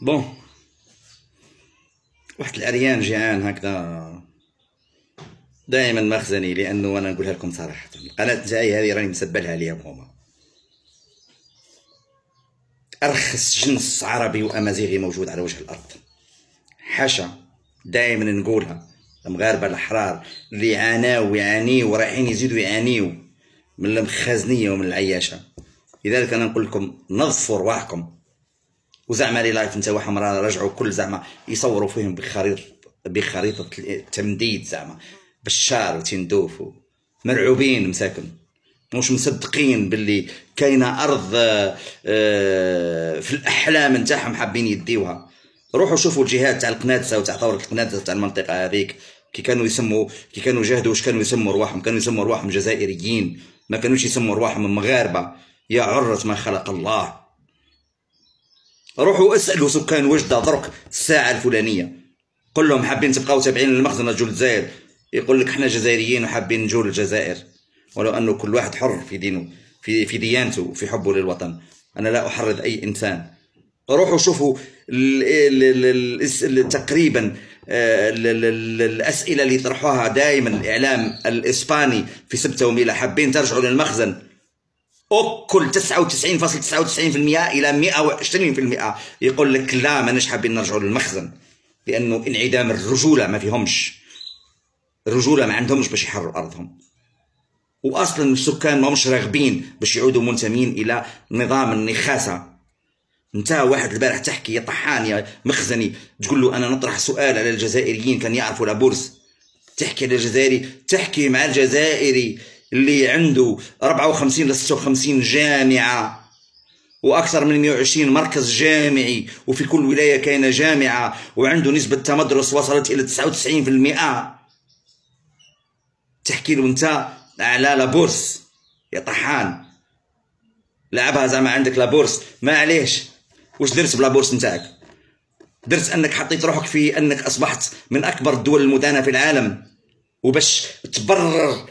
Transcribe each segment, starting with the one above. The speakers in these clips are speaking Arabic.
بون، واحد العريان جيعان هكذا دائما مخزني، لانه انا نقولها لكم صراحه القناه نتاعي هذه راني مسبلها عليهم هما. ارخص جنس عربي وامازيغي موجود على وجه الارض. حاشا، دائما نقولها، المغاربه الاحرار اللي عاناو ويعانيو ورايحين يزيدوا يعانيو من المخازنيه ومن العياشه. لذلك انا نقول لكم نظفوا رواحكم، وزعما لي لايف نتاعهم راه رجعوا كل زعما يصوروا فيهم بخريطه التمديد، زعما بشار وتندوف، مرعوبين مساكن، مش مصدقين باللي كاينه ارض في الاحلام نتاعهم حابين يديوها. روحوا شوفوا الجهات تاع القنادسه وتاع ثوره القنادسه تاع المنطقه هذيك، كي كانوا جاهدوا، واش كانوا يسموا رواحهم؟ كانوا يسموا رواحهم جزائريين، ما كانوش يسموا رواحهم مغاربه. يا عرة ما خلق الله. روحوا اسالوا سكان وجده درك الساعه الفلانيه، قل لهم حابين تبقاو تابعين للمخزن نجوا للجزائر، يقول لك احنا جزائريين وحابين نجوا للجزائر، ولو انه كل واحد حر في دينه، في ديانته وفي حبه للوطن. انا لا احرض اي انسان. روحوا شوفوا تقريبا الاسئله اللي يطرحوها دائما الاعلام الاسباني في سبته وميلا، حابين ترجعوا للمخزن. أكل 99.99% إلى 120% يقول لك لا، ماناش حابين نرجعوا للمخزن، لأنه انعدام الرجولة، ما فيهمش الرجولة، ما عندهمش باش يحرروا أرضهم. وأصلا السكان ما مش راغبين باش يعودوا منتمين إلى نظام النخاسة. انت واحد البارح تحكي يا طحان يا مخزني، تقول له أنا نطرح سؤال على الجزائريين كان يعرفوا لابورس، تحكي على الجزائري، تحكي مع الجزائري اللي عنده 54 ل 56 جامعة وأكثر من 120 مركز جامعي، وفي كل ولاية كاينة جامعة، وعنده نسبة تمدرس وصلت إلى 99%. تحكي له أنت على لابورس يا طحان؟ لعبها زعما عندك لابورس، ما عليش. واش درت بلابورس نتاعك؟ درت أنك حطيت روحك في أنك أصبحت من أكبر الدول المدانة في العالم، وباش تبرر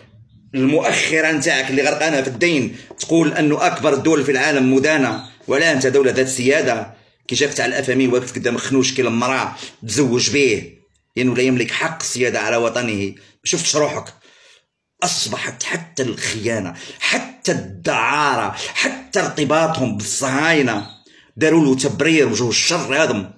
المؤخرة نتاعك اللي غرقانة في الدين تقول أنه أكبر الدول في العالم مدانة، ولا أنت دولة ذات سيادة. كي جاك تاع الأفامي واقف قدام خنوش كي المرأة تزوج به لأنه لا يملك حق السيادة على وطنه. ما شفتش روحك؟ أصبحت حتى الخيانة، حتى الدعارة، حتى ارتباطهم بالصهاينة داروا له تبرير وجوه الشر هذم.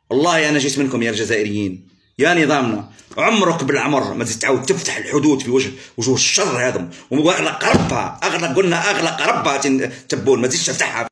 والله أنا جيت منكم يا الجزائريين، يا نظامنا عمرك بالعمر ما تزيد تعاود تفتح الحدود في وجوه الشر هذم، واغلق ربها، قلنا اغلق ربها تبون، ما تزيدش تفتحها.